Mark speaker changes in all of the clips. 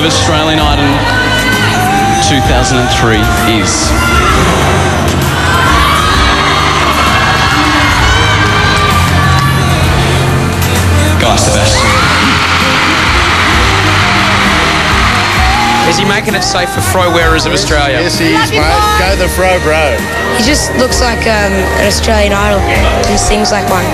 Speaker 1: of Australian Idol 2003 is... Guy Sebastian.
Speaker 2: Is he making it safe for fro wearers of Australia?
Speaker 3: Yes, he is, mate. Go the fro, bro.
Speaker 4: He just looks like an Australian Idol and sings like one.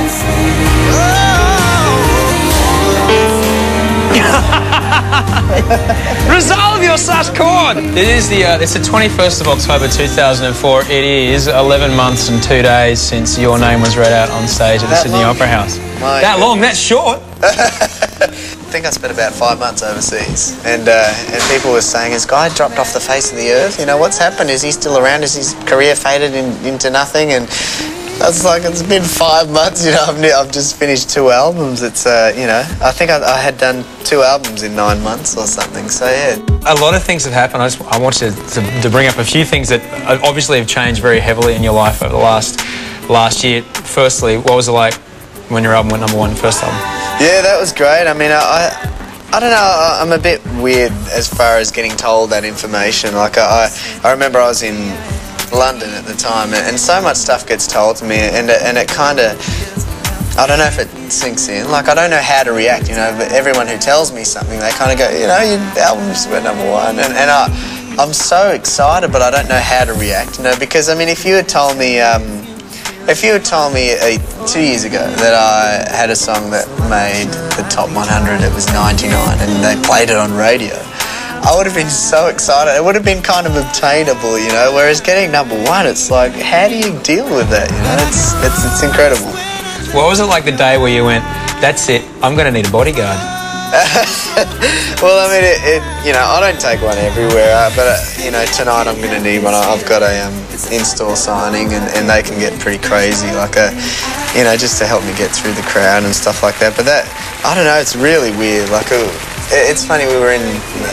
Speaker 2: Resolve your sus chord! It's the 21st of October 2004. It is 11 months and 2 days since your name was read out on stage at the Sydney Opera House. That long? That's short.
Speaker 5: I think I spent about 5 months overseas, and people were saying, has Guy dropped off the face of the earth? You know, what's happened? Is he still around? Is his career faded into nothing? And I was like, it's been 5 months, you know, I've just finished 2 albums. It's, you know, I think I had done 2 albums in 9 months or something, so yeah.
Speaker 2: A lot of things have happened. I want to bring up a few things that obviously have changed very heavily in your life over the last year. Firstly, what was it like when your album went #1, first album?
Speaker 5: Yeah, that was great. I mean, I don't know, I'm a bit weird as far as getting told that information. Like, I remember I was in London at the time, and so much stuff gets told to me, and it kind of, I don't know if it sinks in. Like, I don't know how to react, you know, but everyone who tells me something, they kind of go, you know, your album's went #1, and I'm so excited, but I don't know how to react, you know, because, I mean, if you had told me 2 years ago that I had a song that made the top 100, it was 99, and they played it on radio, I would have been so excited. It would have been kind of obtainable, you know, whereas getting #1, it's like, how do you deal with that, you know? It's incredible.
Speaker 2: What was it like the day where you went, that's it, I'm going to need a bodyguard?
Speaker 5: Well, I mean, you know, I don't take one everywhere, but, you know, tonight I'm going to need one. I've got a in-store signing, and they can get pretty crazy, like you know, just to help me get through the crowd and stuff like that. But that, I don't know, it's really weird. Like, it's funny, we were in,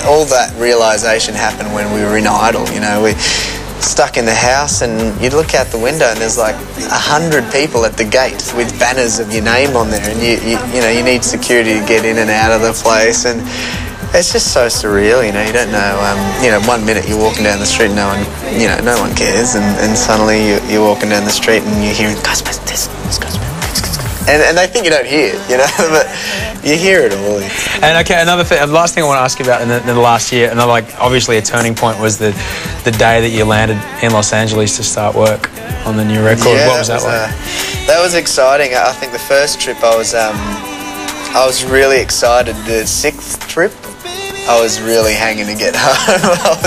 Speaker 5: all that realisation happened when we were in Idol, you know, we stuck in the house, and you'd look out the window and there's like 100 people at the gate with banners of your name on there, and you know, you need security to get in and out of the place, and it's just so surreal, you know. You don't know, you know, 1 minute you're walking down the street and no one cares, and suddenly you're walking down the street and you're hearing Ghostbusters, and they think you don't hear, you know, but you hear it all.
Speaker 2: And okay, another thing, the last thing I want to ask you about in the last year, and like obviously a turning point was the day that you landed in Los Angeles to start work on the new record.
Speaker 5: Yeah,
Speaker 2: what was that like?
Speaker 5: That was exciting. I think the first trip I was really excited. The 6th trip, I was really hanging to get home.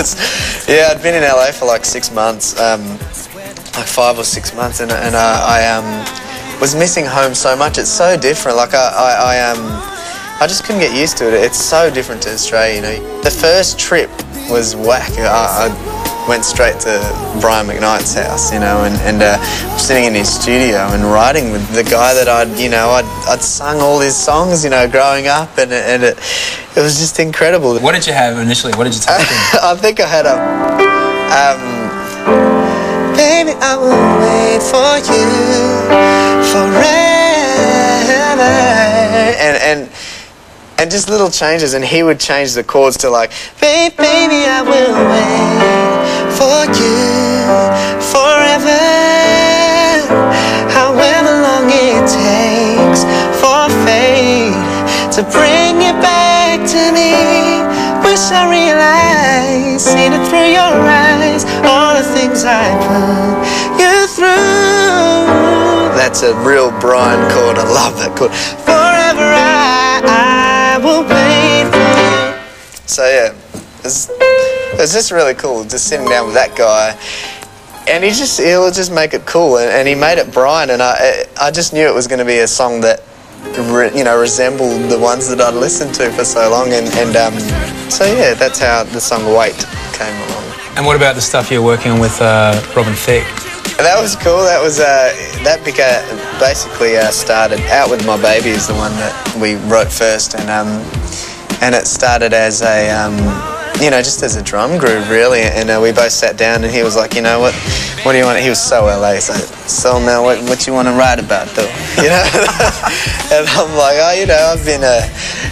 Speaker 5: I'd been in LA for like 6 months, like 5 or 6 months, and I was missing home so much. It's so different. Like I just couldn't get used to it. It's so different to Australia, you know. The first trip was whack. I went straight to Brian McKnight's house, you know, and sitting in his studio and writing with the guy that I'd sung all his songs, you know, growing up, and it was just incredible.
Speaker 2: What did you have initially? What did you take him?
Speaker 5: I think I had baby, I will wait for you forever, and just little changes, and he would change the chords to like, baby, I will wait for you forever, however long it takes for fate to bring you back to me. Wish I realized, seen it through your eyes, all the things I put you through. That's a real Brian chord. I love that chord. Forever I will wait for you. So yeah, it's just really cool just sitting down with that guy, and he'll just make it cool, and he made it Brian, and I just knew it was going to be a song that, you know, resembled the ones that I'd listened to for so long, and so yeah, that's how the song Wait came along.
Speaker 2: And what about the stuff you're working on with Robin Thicke?
Speaker 5: That was cool. That was basically started Out With My Baby is the one that we wrote first, and it started as a you know, just as a drum groove really, and we both sat down, and he was like, you know what do you want? He was so LA, so now what you want to write about though, you know? And I'm like, oh, you know, I've been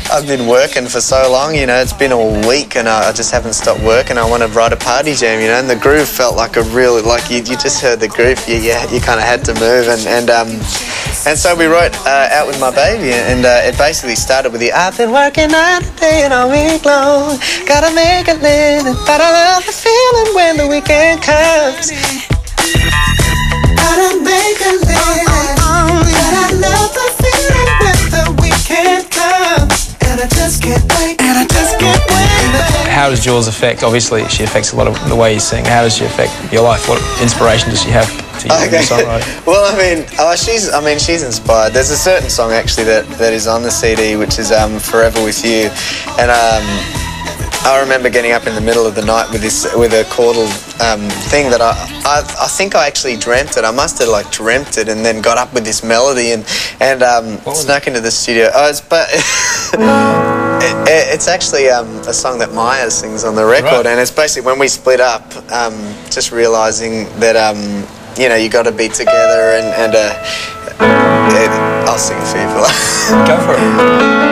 Speaker 5: I've been working for so long, you know, it's been a week and I just haven't stopped working. I want to write a party jam, you know, and the groove felt like a real, like you just heard the groove, you kind of had to move, and so we wrote Out With My Baby, and it basically started with the I've been working night and day and all week long, gotta make a living, but I love the feeling when the weekend comes. Gotta make a living, but I love the feeling when the weekend comes, and I just can't wait, and I just can't wait.
Speaker 2: How does Jules affect, obviously she affects a lot of the way you sing, how does she affect your life? What inspiration does she have to you in your songwriting?
Speaker 5: Well, she's inspired. There's a certain song actually that is on the CD, which is Forever With You, and I remember getting up in the middle of the night with a chordal thing that I think I actually dreamt it. I must have like dreamt it and then got up with this melody and snuck into the studio. It's actually a song that Maya sings on the record, and it's basically when we split up, just realising that you know, you got to be together, and I'll sing it for you.
Speaker 2: Go for it.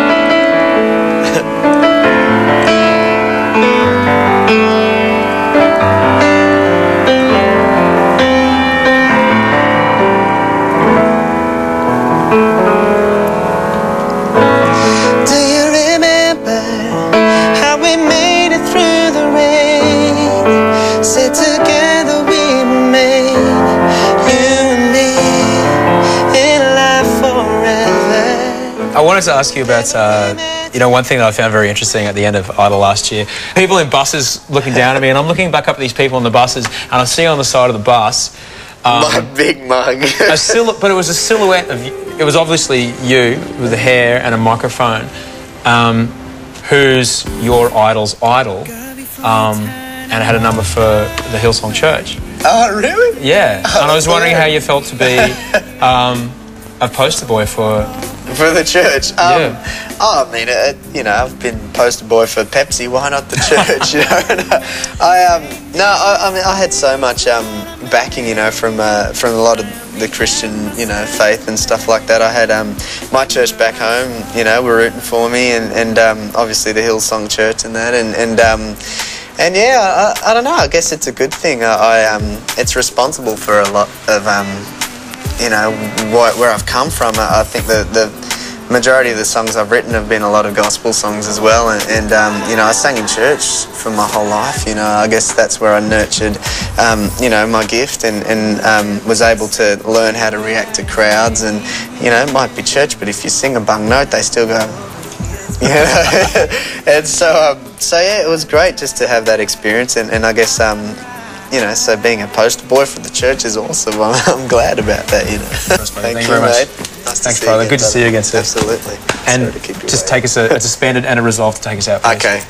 Speaker 2: I wanted to ask you about, you know, one thing that I found very interesting at the end of Idol last year. People in buses looking down at me, and I'm looking back up at these people in the buses, and I see on the side of the bus...
Speaker 5: my big mug.
Speaker 2: But it was a silhouette of... It was obviously you, with the hair and a microphone, who's your idol's idol, and it had a number for the Hillsong Church.
Speaker 5: Oh, really?
Speaker 2: Yeah. And I was wondering how you felt to be a poster boy for
Speaker 5: the church.
Speaker 2: Yeah.
Speaker 5: Oh, I mean, you know, I've been poster boy for Pepsi. Why not the church? You know, I mean, I had so much backing, you know, from a lot of the Christian, you know, faith and stuff like that. I had my church back home, you know, were rooting for me, and obviously the Hillsong Church and that, and yeah, I don't know. I guess it's a good thing. It's responsible for a lot of you know, where I've come from. I think the majority of the songs I've written have been a lot of gospel songs as well, and you know, I sang in church for my whole life. You know, I guess that's where I nurtured, you know, my gift, and was able to learn how to react to crowds. And you know, it might be church, but if you sing a bung note, they still go. You know? And so yeah, it was great just to have that experience, and I guess you know, so being a poster boy for the church is awesome. I'm glad about that, you know.
Speaker 2: Thank you very much.
Speaker 5: Mate. Nice
Speaker 2: Thanks, brother. Good to see you again, sir.
Speaker 5: Absolutely.
Speaker 2: And just take us a suspended and a resolve to take us out, please.
Speaker 5: Okay.